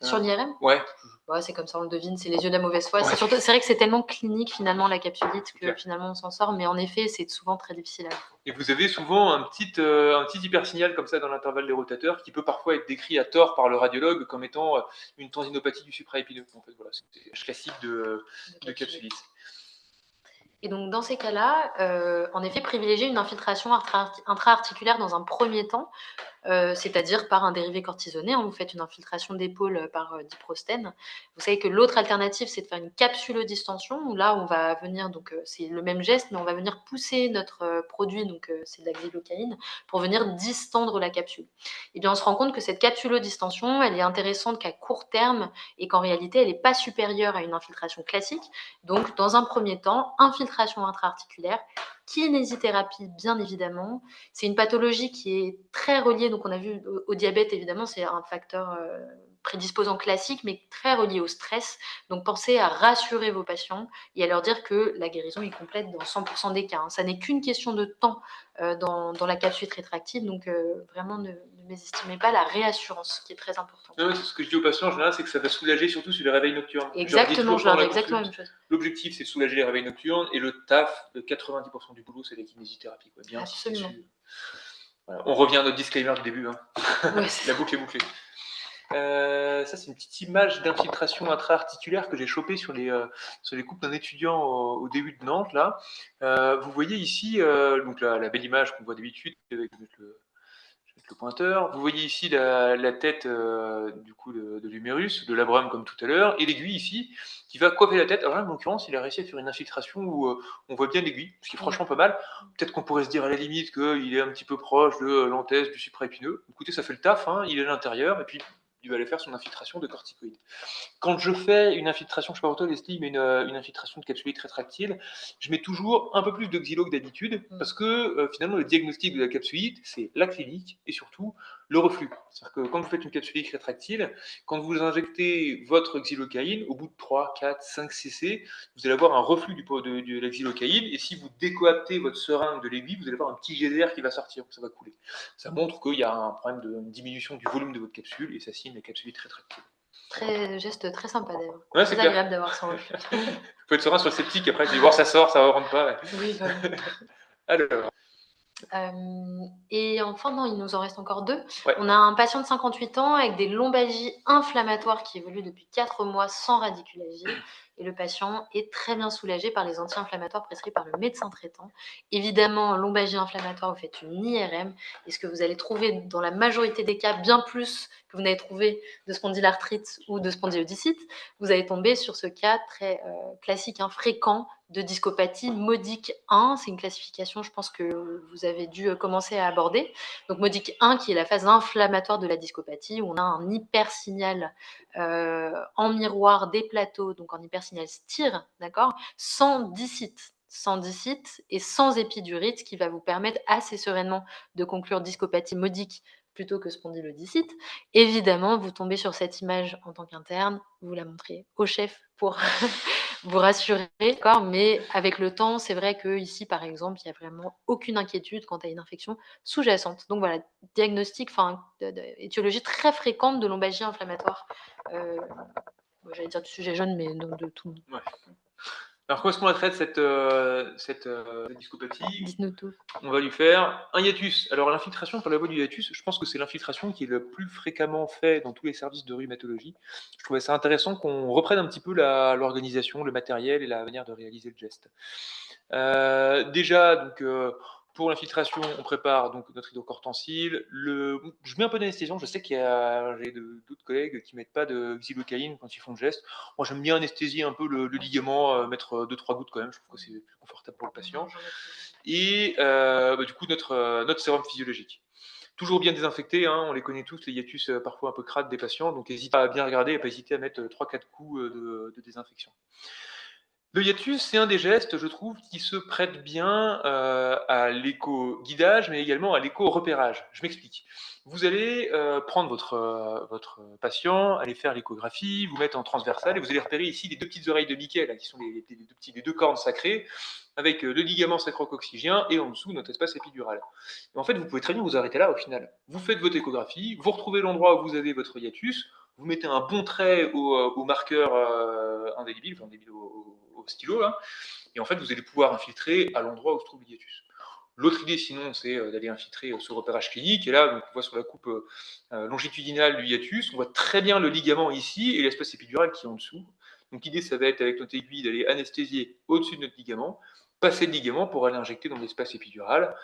[SPEAKER 1] Sur l'IRM?
[SPEAKER 2] Ouais.
[SPEAKER 1] Ouais, c'est comme ça, on le devine, c'est les yeux de la mauvaise foi. Ouais. C'est vrai que c'est tellement clinique finalement la capsulite que finalement on s'en sort, mais en effet, c'est souvent très difficile à voir.
[SPEAKER 2] Et vous avez souvent un petit hypersignal comme ça dans l'intervalle des rotateurs qui peut parfois être décrit à tort par le radiologue comme étant une tendinopathie du supraépineux. En fait, voilà, c'est classique de capsulite.
[SPEAKER 1] Et donc dans ces cas-là, en effet, privilégier une infiltration intra-articulaire dans un premier temps c'est-à-dire par un dérivé cortisonné, hein. Vous faites une infiltration d'épaule par diprostène. Vous savez que l'autre alternative, c'est de faire une capsulodistension, où là, on va venir, donc c'est le même geste, mais on va venir pousser notre produit, donc c'est de la xylocaïne, pour venir distendre la capsule. Et bien, on se rend compte que cette capsulodistension, elle est intéressante qu'à court terme et qu'en réalité, elle n'est pas supérieure à une infiltration classique. Donc, dans un premier temps, infiltration intra-articulaire, kinésithérapie, bien évidemment. C'est une pathologie qui est très reliée, donc on a vu au diabète, évidemment, c'est un facteur prédisposant classique, mais très relié au stress. Donc, pensez à rassurer vos patients et à leur dire que la guérison est complète dans 100% des cas, hein. Ça n'est qu'une question de temps dans la capsule rétractive, donc vraiment ne mésestimez pas la réassurance qui est très importante.
[SPEAKER 2] Ouais, c'est ce que je dis aux patients en général, c'est que ça va soulager surtout sur les réveils nocturnes.
[SPEAKER 1] Exactement, je leur dis exactement la même chose.
[SPEAKER 2] L'objectif, c'est de soulager les réveils nocturnes et le taf de 90% du boulot, c'est la kinésithérapie, quoi. Bien insister
[SPEAKER 1] Absolument.
[SPEAKER 2] dessus. Voilà. On revient à notre disclaimer du début, hein.
[SPEAKER 1] Ouais,
[SPEAKER 2] La boucle est bouclée. Ça, c'est une petite image d'infiltration intra-articulaire que j'ai chopée sur les coupes d'un étudiant au début de Nantes. Là. Vous voyez ici donc la belle image qu'on voit d'habitude avec le pointeur. Vous voyez ici la tête du coup de l'humérus, de labrum comme tout à l'heure, et l'aiguille ici qui va coiffer la tête. Alors là, en l'occurrence, il a réussi à faire une infiltration où on voit bien l'aiguille, ce qui est franchement pas mal. Peut-être qu'on pourrait se dire à la limite qu'il est un petit peu proche de l'anthèse du supraépineux. Écoutez, ça fait le taf, hein, il est à l'intérieur, et puis il va aller faire son infiltration de corticoïdes. Quand je fais une infiltration, je ne sais pas pour toi Leslie, mais une infiltration de capsulite rétractile, je mets toujours un peu plus de xylo que d'habitude, parce que finalement le diagnostic de la capsulite, c'est la clinique et surtout le reflux. C'est-à-dire que quand vous faites une capsulite rétractile, quand vous injectez votre xylocaïne, au bout de 3, 4, 5 cc, vous allez avoir un reflux de la xylocaïne, et si vous décoaptez votre seringue de l'aiguille, vous allez avoir un petit jet d'air qui va sortir, ça va couler. Ça montre qu'il y a un problème de diminution du volume de votre capsule, et ça signe la capsulite rétractile.
[SPEAKER 1] Geste très sympa d'ailleurs.
[SPEAKER 2] Ouais,
[SPEAKER 1] Très agréable d'avoir ça en reflux.
[SPEAKER 2] Faut être serein sur le sceptique, après je dis voir ça sort, ça ne rentre pas. Ouais.
[SPEAKER 1] Oui, voilà.
[SPEAKER 2] Alors.
[SPEAKER 1] Et enfin, non, il nous en reste encore 2.
[SPEAKER 2] Ouais.
[SPEAKER 1] On a un patient de 58 ans avec des lombalgies inflammatoires qui évoluent depuis 4 mois sans radiculagie. Et le patient est très bien soulagé par les anti-inflammatoires prescrits par le médecin traitant. Évidemment, lombalgie inflammatoire, vous faites une IRM. Et ce que vous allez trouver dans la majorité des cas, bien plus que vous n'avez trouvé de spondylarthrite ou de spondylodycite, vous allez tomber sur ce cas très classique, fréquent, de discopathie modique 1. C'est une classification, je pense, que vous avez dû commencer à aborder. Donc modique 1, qui est la phase inflammatoire de la discopathie, où on a un hypersignal en miroir des plateaux, donc en hypersignal STIR, d'accord, sans dicite et sans épidurite, qui va vous permettre assez sereinement de conclure discopathie modique plutôt que spondylodicite. Évidemment, vous tombez sur cette image en tant qu'interne, vous la montrez au chef pour vous rassurer, d'accord, mais avec le temps, c'est vrai qu'ici, par exemple, il n'y a vraiment aucune inquiétude quant à une infection sous-jacente. Donc voilà, diagnostic, étiologie très fréquente de lombalgie inflammatoire. J'allais dire du sujet jaune, mais de tout.
[SPEAKER 2] Ouais. Alors, comment est-ce qu'on la traite, cette discopathie?
[SPEAKER 1] Dites-nous tout.
[SPEAKER 2] On va lui faire un hiatus. Alors, l'infiltration par la voie du hiatus, je pense que c'est l'infiltration qui est le plus fréquemment faite dans tous les services de rhumatologie. Je trouvais ça intéressant qu'on reprenne un petit peu l'organisation, le matériel et la manière de réaliser le geste. Déjà, donc, pour l'infiltration, on prépare donc notre hydrocortensile. Je mets un peu d'anesthésiant. Je sais qu'il y a j'ai d'autres collègues qui mettent pas de xylocaïne quand ils font le geste. Moi, j'aime bien anesthésier un peu le ligament, mettre 2-3 gouttes quand même. Je trouve que c'est plus confortable pour le patient. Et du coup, notre sérum physiologique. Toujours bien désinfecté, hein, on les connaît tous, les hiatus parfois un peu crades des patients, donc n'hésitez pas à bien regarder et pas hésiter à mettre 3-4 coups de désinfection. Le hiatus, c'est un des gestes, je trouve, qui se prête bien à l'éco-guidage, mais également à l'éco-repérage. Je m'explique. Vous allez prendre votre patient, aller faire l'échographie, vous mettre en transversal, et vous allez repérer ici les 2 petites oreilles de Mickey, là, qui sont les deux cornes sacrées, avec le ligament sacro-coccygien, et en dessous, notre espace épidural. Et en fait, vous pouvez très bien vous arrêter là, au final. Vous faites votre échographie, vous retrouvez l'endroit où vous avez votre hiatus, vous mettez un bon trait au marqueur indélébile, enfin indélébile au stylo, là, et en fait, vous allez pouvoir infiltrer à l'endroit où se trouve le hiatus. L'autre idée, sinon, c'est d'aller infiltrer ce repérage clinique. Et là, donc, on voit sur la coupe longitudinale du hiatus, on voit très bien le ligament ici et l'espace épidural qui est en dessous. Donc, l'idée, ça va être avec notre aiguille d'aller anesthésier au-dessus de notre ligament, passer le ligament pour aller injecter dans l'espace épidural.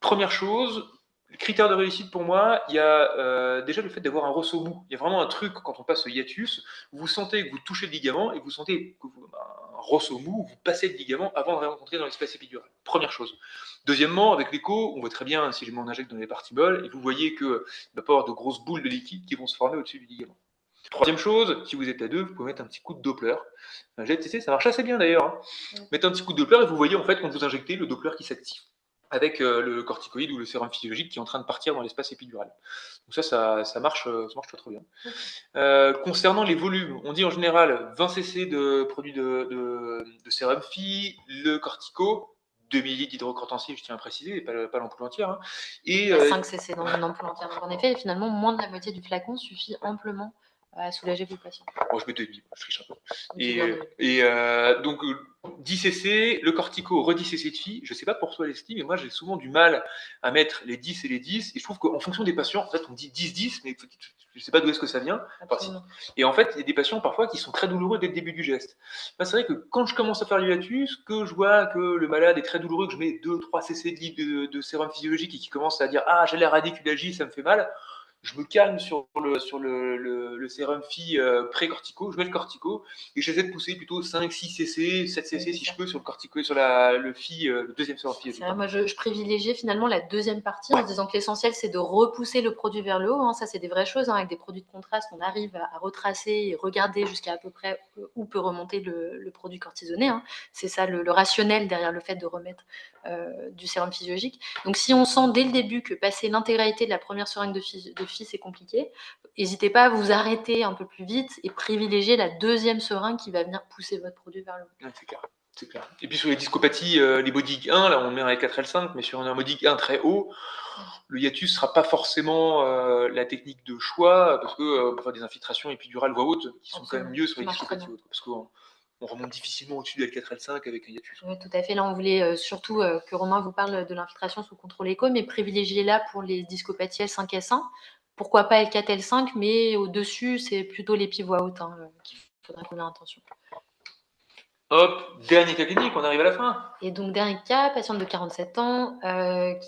[SPEAKER 2] Première chose, Critère de réussite pour moi, il y a déjà le fait d'avoir un ressaut mou. Il y a vraiment un truc quand on passe au hiatus, vous sentez que vous touchez le ligament et vous sentez que un ressaut mou, vous passez le ligament avant de rentrer dans l'espace épidural. Première chose. Deuxièmement, avec l'écho, on voit très bien si je m'injecte dans les parties molles et vous voyez qu'il va pas y avoir de grosses boules de liquide qui vont se former au-dessus du ligament. Troisième chose, si vous êtes à deux, vous pouvez mettre un petit coup de Doppler. J'ai testé, ça marche assez bien d'ailleurs. Hein. Mettez un petit coup de Doppler et vous voyez en fait quand vous injectez le Doppler qui s'active avec le corticoïde ou le sérum physiologique qui est en train de partir dans l'espace épidural. Donc ça marche très très bien. Concernant les volumes, on dit en général 20 cc de produit de sérum phi, le cortico, 2 ml d'hydrocortensif, je tiens à préciser, pas l'ampoule entière. Hein.
[SPEAKER 1] Et 5 cc dans une ampoule entière. Donc en effet, finalement, moins de la moitié du flacon suffit amplement à soulager vos patients.
[SPEAKER 2] Bon, je mets 2,5, je triche un peu. Donc 10 cc, le cortico, 10 cc de phi. Je ne sais pas pour toi, Leslie, mais moi j'ai souvent du mal à mettre les 10 et les 10. Et je trouve qu'en fonction des patients, en fait, on dit 10-10, mais je ne sais pas d'où est-ce que ça vient. Et en fait, il y a des patients parfois qui sont très douloureux dès le début du geste. C'est vrai que quand je commence à faire du hiatus, que je vois que le malade est très douloureux, que je mets 2-3 cc de sérum physiologique et qui commence à dire « Ah, j'ai l'air radiculagie, ça me fait mal », je me calme sur le sérum phi pré-cortico, je mets le cortico et j'essaie de pousser plutôt 5, 6 cc, 7 cc si je peux sur le cortico et sur le phi, le deuxième sérum phi.
[SPEAKER 1] Moi, je privilégiais finalement la deuxième partie en se disant que l'essentiel, c'est de repousser le produit vers le haut. Hein. Ça, c'est des vraies choses. Hein. Avec des produits de contraste, on arrive à retracer et regarder jusqu'à à peu près où peut remonter le produit cortisonné. Hein. C'est ça le rationnel derrière le fait de remettre du sérum physiologique. Donc, si on sent dès le début que passer l'intégralité de la première seringue de phi, c'est compliqué, n'hésitez pas à vous arrêter un peu plus vite et privilégier la deuxième seringue qui va venir pousser votre produit vers le haut.
[SPEAKER 2] Ouais, c'est clair. C'est clair. Et puis sur les discopathies, les Bodig 1, là on met avec 4L5, mais sur un Bodig 1 très haut, le hiatus ne sera pas forcément la technique de choix, parce qu'on peut faire des infiltrations épidurales voix haute qui sont quand même mieux sur les discopathies hautes. Parce qu'on remonte difficilement au-dessus de L4L5 avec un hiatus.
[SPEAKER 1] Oui, tout à fait. Là, on voulait surtout que Romain vous parle de l'infiltration sous contrôle écho, mais privilégiez-la pour les discopathies L5, S1. Pourquoi pas L4, L5, mais au-dessus, c'est plutôt l'épi voix haute qu'il faudra qu'on ait attention.
[SPEAKER 2] Hop, dernier cas clinique, on arrive à la fin.
[SPEAKER 1] Et donc, dernier cas, patiente de 47 ans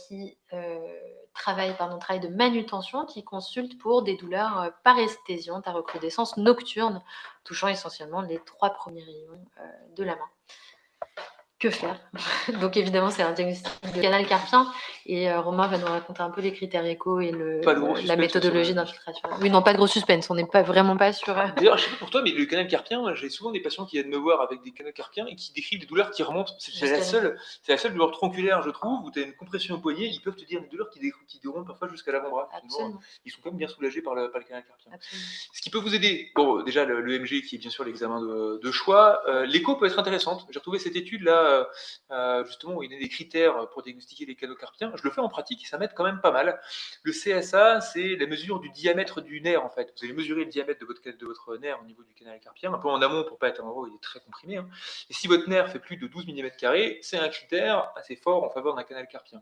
[SPEAKER 1] qui travaille de manutention, qui consulte pour des douleurs paresthésiantes à recrudescence nocturne, touchant essentiellement les 3 premiers rayons de la main. Que faire? Donc évidemment, c'est un diagnostic de canal carpien et Romain va nous raconter un peu les critères écho et la méthodologie d'infiltration. Oui, non, pas de gros suspense, on n'est pas vraiment pas sur...
[SPEAKER 2] D'ailleurs, je sais pas pour toi, mais le canal carpien, j'ai souvent des patients qui viennent me voir avec des canaux carpiens et qui décrivent des douleurs qui remontent. C'est la seule douleur tronculaire, je trouve, où tu as une compression au poignet, ils peuvent te dire des douleurs qui remontent parfois jusqu'à l'avant-bras. Ils sont quand même bien soulagés par le canal carpien. Absolument. Ce qui peut vous aider, bon, déjà l'EMG qui est bien sûr l'examen de choix, l'écho peut être intéressante. J'ai retrouvé cette étude-là, justement, où il y a des critères pour diagnostiquer les canaux carpiens. Je le fais en pratique, ça m'aide quand même pas mal. Le CSA, c'est la mesure du diamètre du nerf, en fait. Vous allez mesurer le diamètre de votre nerf au niveau du canal carpien, un peu en amont pour pas être en haut, il est très comprimé. Hein. Et si votre nerf fait plus de 12 mm², c'est un critère assez fort en faveur d'un canal carpien.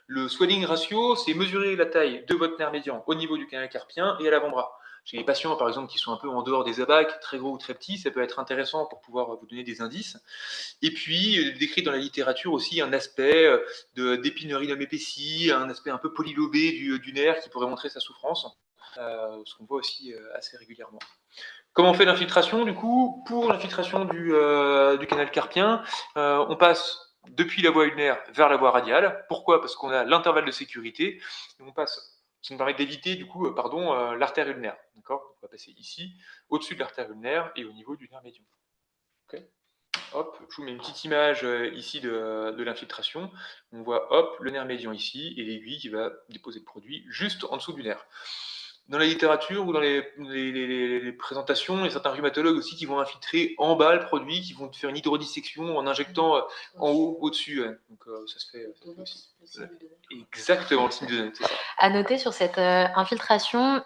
[SPEAKER 2] Le swelling ratio, c'est mesurer la taille de votre nerf médian au niveau du canal carpien et à l'avant-bras. Chez les patients, par exemple, qui sont un peu en dehors des abacs, très gros ou très petits, ça peut être intéressant pour pouvoir vous donner des indices. Et puis, décrit dans la littérature aussi un aspect d'épineurium épaissi, un aspect un peu polylobé du nerf qui pourrait montrer sa souffrance, ce qu'on voit aussi assez régulièrement. Comment on fait l'infiltration, du coup? Pour l'infiltration du canal carpien, on passe depuis la voie ulnaire vers la voie radiale. Pourquoi? Parce qu'on a l'intervalle de sécurité. Et on passe... Ça nous permet d'éviter du coup, l'artère ulnaire. D'accord? On va passer ici, au-dessus de l'artère ulnaire et au niveau du nerf médian. Okay. Hop, je vous mets une petite image ici de l'infiltration. On voit hop, le nerf médian ici et l'aiguille qui va déposer le produit juste en dessous du nerf. Dans la littérature ou dans les présentations, il y a certains rhumatologues aussi qui vont infiltrer en bas le produit, qui vont faire une hydrodissection en injectant en haut, au-dessus. Donc ça se fait aussi. Exactement, le signe de Donnet, c'est ça.
[SPEAKER 1] À noter sur cette infiltration,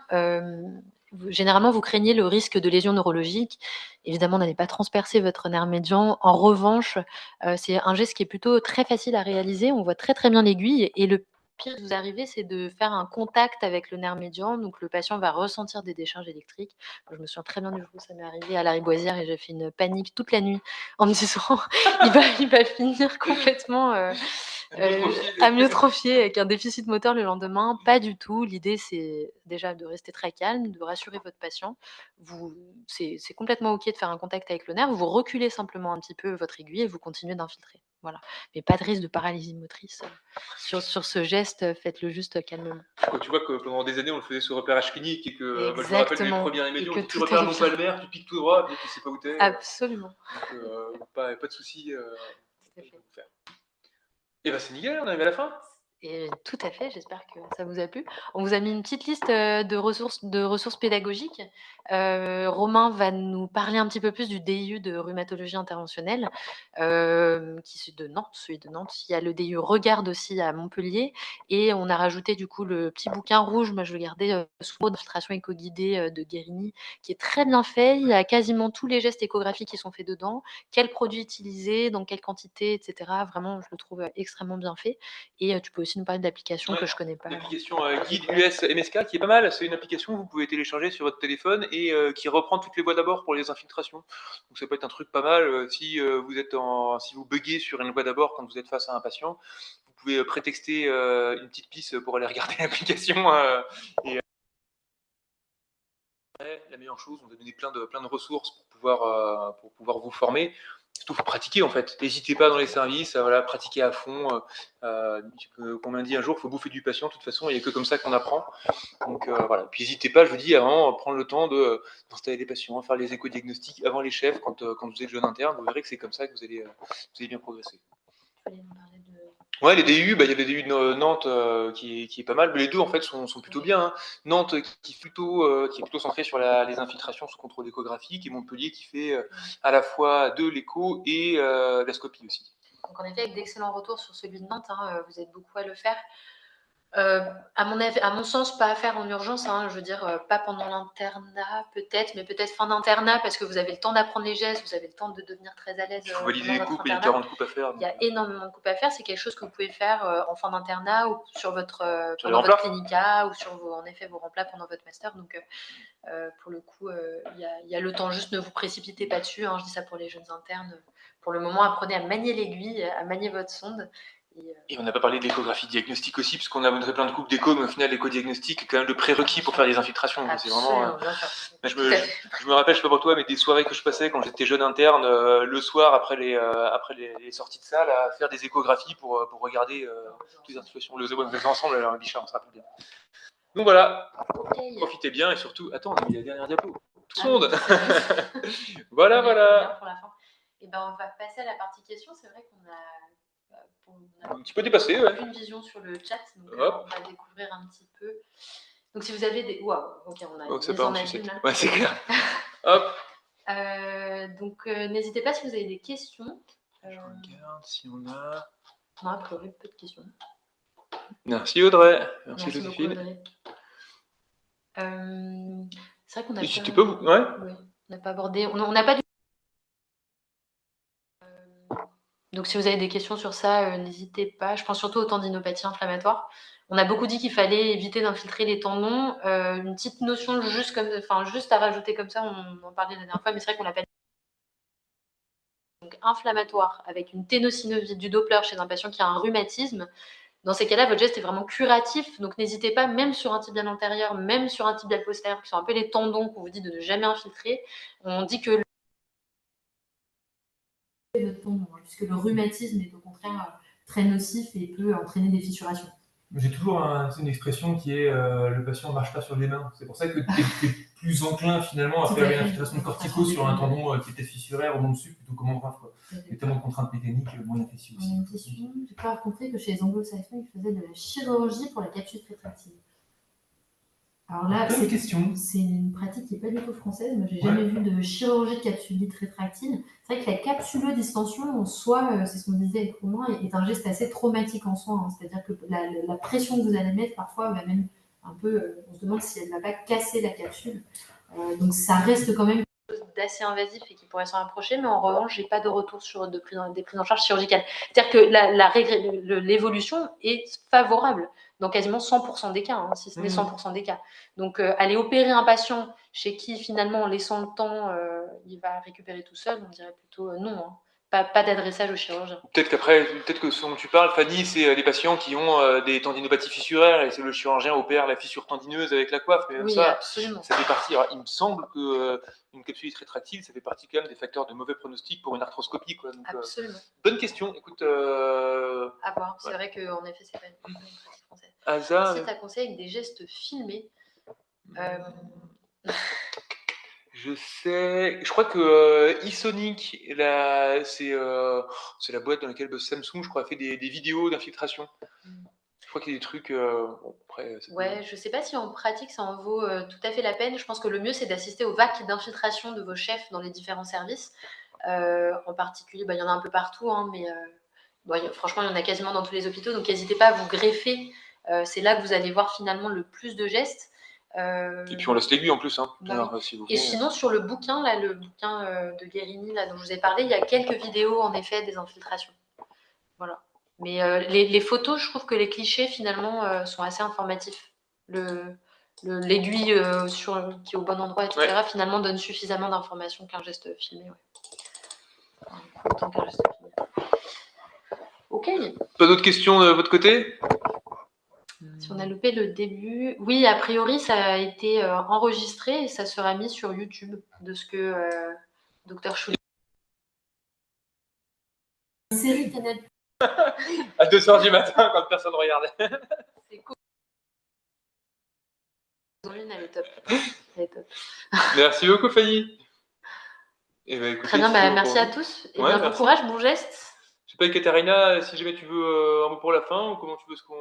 [SPEAKER 1] généralement, vous craignez le risque de lésion neurologique. Évidemment, n'allez pas transpercer votre nerf médian. En revanche, c'est un geste qui est plutôt très facile à réaliser. On voit très très bien l'aiguille et le pire qui vous arrive, c'est de faire un contact avec le nerf médian. Donc, le patient va ressentir des décharges électriques. Je me souviens très bien du jour où ça m'est arrivé à la Riboisière et j'ai fait une panique toute la nuit en me disant il va finir complètement Amyotrophié avec un déficit moteur le lendemain, pas du tout. L'idée, c'est déjà de rester très calme, de rassurer votre patient. C'est complètement OK de faire un contact avec le nerf. Vous reculez simplement un petit peu votre aiguille et vous continuez d'infiltrer. Voilà. Mais pas de risque de paralysie motrice. Sur ce geste, faites-le juste calmement.
[SPEAKER 2] Quand tu vois que pendant des années, on le faisait sur repérage clinique et que moi, je me rappelle mes
[SPEAKER 1] Exactement.
[SPEAKER 2] premières
[SPEAKER 1] Et
[SPEAKER 2] émissions,
[SPEAKER 1] que
[SPEAKER 2] on dit: «Tu
[SPEAKER 1] tout
[SPEAKER 2] repères
[SPEAKER 1] allait
[SPEAKER 2] mon
[SPEAKER 1] bien.
[SPEAKER 2] palmaire, tu piques tout droit», puis tu sais pas où tu es.
[SPEAKER 1] Absolument.
[SPEAKER 2] Donc pas de souci,
[SPEAKER 1] Tout à fait.
[SPEAKER 2] faire. Et bah, c'est nickel, on arrive à la fin.
[SPEAKER 1] Et tout à fait, j'espère que ça vous a plu. On vous a mis une petite liste, de ressources pédagogiques. Romain va nous parler un petit peu plus du DIU de rhumatologie interventionnelle, celui de Nantes. Il y a le DIU Regarde aussi à Montpellier et on a rajouté du coup le petit bouquin rouge, moi je le gardais, sous d'infiltration éco-guidée, de Guérini, qui est très bien fait. Il y a quasiment tous les gestes échographiques qui sont faits dedans, quels produits utiliser, dans quelle quantité et cetera. Vraiment, je le trouve, extrêmement bien fait. Et tu peux aussi nous parler d'applications que je connais pas.
[SPEAKER 2] L'application Guide US MSK qui est pas mal. C'est une application que vous pouvez télécharger sur votre téléphone et qui reprend toutes les voies d'abord pour les infiltrations. Donc ça peut être un truc pas mal si si vous buguez sur une voie d'abord quand vous êtes face à un patient. Vous pouvez prétexter une petite piste pour aller regarder l'application. La meilleure chose, on vous a donné plein de ressources pour pouvoir vous former. Surtout, il faut pratiquer en fait. N'hésitez pas dans les services à voilà, pratiquer à fond. Comme on l'a dit un jour, il faut bouffer du patient. De toute façon, il n'y a que comme ça qu'on apprend. Donc voilà. Puis n'hésitez pas, je vous dis, à vraiment prendre le temps d'installer les patients, faire les éco-diagnostics avant les chefs quand vous êtes jeune interne. Vous verrez que c'est comme ça que vous allez bien progresser. Ouais, les DU, il y a les DU de Nantes qui est pas mal, mais les deux en fait sont plutôt bien. Hein. Nantes qui est plutôt centré sur les infiltrations sous contrôle échographique et Montpellier qui fait à la fois de l'écho et la scopie aussi.
[SPEAKER 1] Donc en effet, avec d'excellents retours sur celui de Nantes, hein, vous êtes beaucoup à le faire. À mon sens, pas à faire en urgence, hein, je veux dire, pas pendant l'internat peut-être, mais peut-être fin d'internat parce que vous avez le temps d'apprendre les gestes, vous avez le temps de devenir très à l'aise.
[SPEAKER 2] Il faut valider les
[SPEAKER 1] pendant votre
[SPEAKER 2] coupes, il y a
[SPEAKER 1] internat.
[SPEAKER 2] 40 coupes à faire.
[SPEAKER 1] Il y a énormément de coupes à faire. C'est quelque chose que vous pouvez faire en fin d'internat ou sur
[SPEAKER 2] Sur
[SPEAKER 1] pendant
[SPEAKER 2] les
[SPEAKER 1] votre
[SPEAKER 2] remplats.
[SPEAKER 1] clinica ou sur en effet vos remplats pendant votre master. Donc pour le coup, il y a le temps. Juste ne vous précipitez pas dessus. Hein, je dis ça pour les jeunes internes. Pour le moment, apprenez à manier l'aiguille, à manier votre sonde.
[SPEAKER 2] Et on n'a pas parlé de l'échographie diagnostique aussi, parce qu'on a montré plein de coupes d'écho, mais au final, l'écho-diagnostic est quand même le prérequis pour faire des infiltrations. C'est vraiment. Je me rappelle, je sais pas pour toi, mais des soirées que je passais quand j'étais jeune interne, le soir après les sorties de salle, à faire des échographies pour regarder toutes les infiltrations. Le faisait ensemble, alors, Bichard, on se rappelle bien. Donc voilà, profitez bien et surtout, attends, on a mis la dernière diapo. Tout le monde. Voilà.
[SPEAKER 1] Et ben on va passer à la partie questions. C'est vrai qu'on a
[SPEAKER 2] un petit peu dépassé, ouais.
[SPEAKER 1] Une vision sur le chat, donc on va découvrir un petit peu. Donc si vous avez des... Waouh, ok, on a des en abîme là.
[SPEAKER 2] Ouais, c'est clair. Hop.
[SPEAKER 1] Donc n'hésitez pas si vous avez des questions.
[SPEAKER 2] Je regarde si on a...
[SPEAKER 1] Non, a priori, peu de questions.
[SPEAKER 2] Merci Audrey. Merci
[SPEAKER 1] Joséphine.
[SPEAKER 2] Audrey.
[SPEAKER 1] C'est vrai qu'on a
[SPEAKER 2] ouais.
[SPEAKER 1] On n'a pas abordé... On n'a pas du... Donc si vous avez des questions sur ça, n'hésitez pas. Je pense surtout aux tendinopathie inflammatoire. On a beaucoup dit qu'il fallait éviter d'infiltrer les tendons. Une petite notion juste à rajouter comme ça, on en parlait la dernière fois, mais c'est vrai qu'on l'appelle donc inflammatoire avec une ténosynovie du Doppler chez un patient qui a un rhumatisme. Dans ces cas-là, votre geste est vraiment curatif, donc n'hésitez pas, même sur un tibial antérieur, même sur un tibial postérieur, qui sont un peu les tendons qu'on vous dit de ne jamais infiltrer. On dit que le tendon, puisque le rhumatisme est au contraire très nocif et peut entraîner des fissurations.
[SPEAKER 2] J'ai toujours une expression qui est le patient ne marche pas sur les mains. C'est pour ça que tu es plus enclin finalement à faire une infiltration de cortico sur un tendon qui était fissuré, rebond dessus plutôt qu'au membrane. Il y a tellement de contraintes mécaniques, moins difficiles aussi.
[SPEAKER 1] Une question, j'ai pas compris que chez les anglo-saxons, ils faisaient de la chirurgie pour la capsule rétractive. Alors là, c'est une pratique qui n'est pas du tout française. Moi, j'ai jamais vu de chirurgie de capsulite rétractile. C'est vrai que la capsulodistension, en soi, c'est ce qu'on disait avec Romain, est un geste assez traumatique en soi. Hein. C'est-à-dire que la pression que vous allez mettre, parfois, va même un peu... on se demande si elle ne va pas casser la capsule. Donc, ça reste quand même quelque chose d'assez invasif et qui pourrait s'en rapprocher. Mais en revanche, je n'ai pas de retour sur des prises en charge chirurgicales. C'est-à-dire que l'évolution est favorable dans quasiment 100% des cas, hein, si ce n'est 100% des cas. Donc, aller opérer un patient chez qui, finalement, en laissant le temps, il va récupérer tout seul, on dirait plutôt non. Hein. pas d'adressage au chirurgien.
[SPEAKER 2] Peut-être que ce dont tu parles, Fanny, c'est les patients qui ont des tendinopathies fissuraires et c'est le chirurgien opère la fissure tendineuse avec la coiffe. Mais même
[SPEAKER 1] Oui,
[SPEAKER 2] ça,
[SPEAKER 1] absolument.
[SPEAKER 2] ça fait partie. Alors, il me semble que une capsulite rétractile, ça fait partie quand même des facteurs de mauvais pronostic pour une arthroscopie, quoi. Donc,
[SPEAKER 1] Absolument.
[SPEAKER 2] bonne question. Écoute,
[SPEAKER 1] À voir. C'est
[SPEAKER 2] ouais.
[SPEAKER 1] vrai qu'en effet, c'est pas une pratique française.
[SPEAKER 2] Asa,
[SPEAKER 1] Ensuite, tu as conseillé avec des gestes filmés.
[SPEAKER 2] je sais, je crois que eSonic, c'est la boîte dans laquelle bosse Samsung, je crois, a fait des vidéos d'infiltration. Je crois qu'il y a des trucs. Bon, après,
[SPEAKER 1] Ouais, je sais pas si en pratique ça en vaut tout à fait la peine. Je pense que le mieux c'est d'assister aux vagues d'infiltration de vos chefs dans les différents services. En particulier, il y en a un peu partout, hein, mais franchement, il y en a quasiment dans tous les hôpitaux. Donc n'hésitez pas à vous greffer. C'est là que vous allez voir finalement le plus de gestes.
[SPEAKER 2] Et puis on laisse l'aiguille en plus, hein.
[SPEAKER 1] Bah oui.
[SPEAKER 2] Si vous
[SPEAKER 1] Et
[SPEAKER 2] voulez.
[SPEAKER 1] sinon, sur le bouquin, là, le bouquin de Guérini, là, dont je vous ai parlé, il y a quelques vidéos en effet des infiltrations. Voilà. Mais les photos, je trouve que les clichés finalement sont assez informatifs. L'aiguille qui est au bon endroit, etc.,
[SPEAKER 2] Ouais.
[SPEAKER 1] finalement donne suffisamment d'informations qu'un geste filmé. Ouais. Enfin, autant qu'un geste filmé. Ok.
[SPEAKER 2] Pas d'autres questions de votre côté?
[SPEAKER 1] Si on a loupé le début, oui, a priori, ça a été enregistré et ça sera mis sur YouTube de ce que Dr Choulet. Série Canal.
[SPEAKER 2] À 2h du matin quand personne regardait.
[SPEAKER 1] C'est cool. Elle est top. Elle est top.
[SPEAKER 2] Merci beaucoup, Fanny. Et bah, écoutez,
[SPEAKER 1] Très bien, merci à tous. Et bien, bon courage, bon geste.
[SPEAKER 2] Je sais pas, Katarina, si jamais tu veux un mot pour la fin ou comment tu veux ce qu'on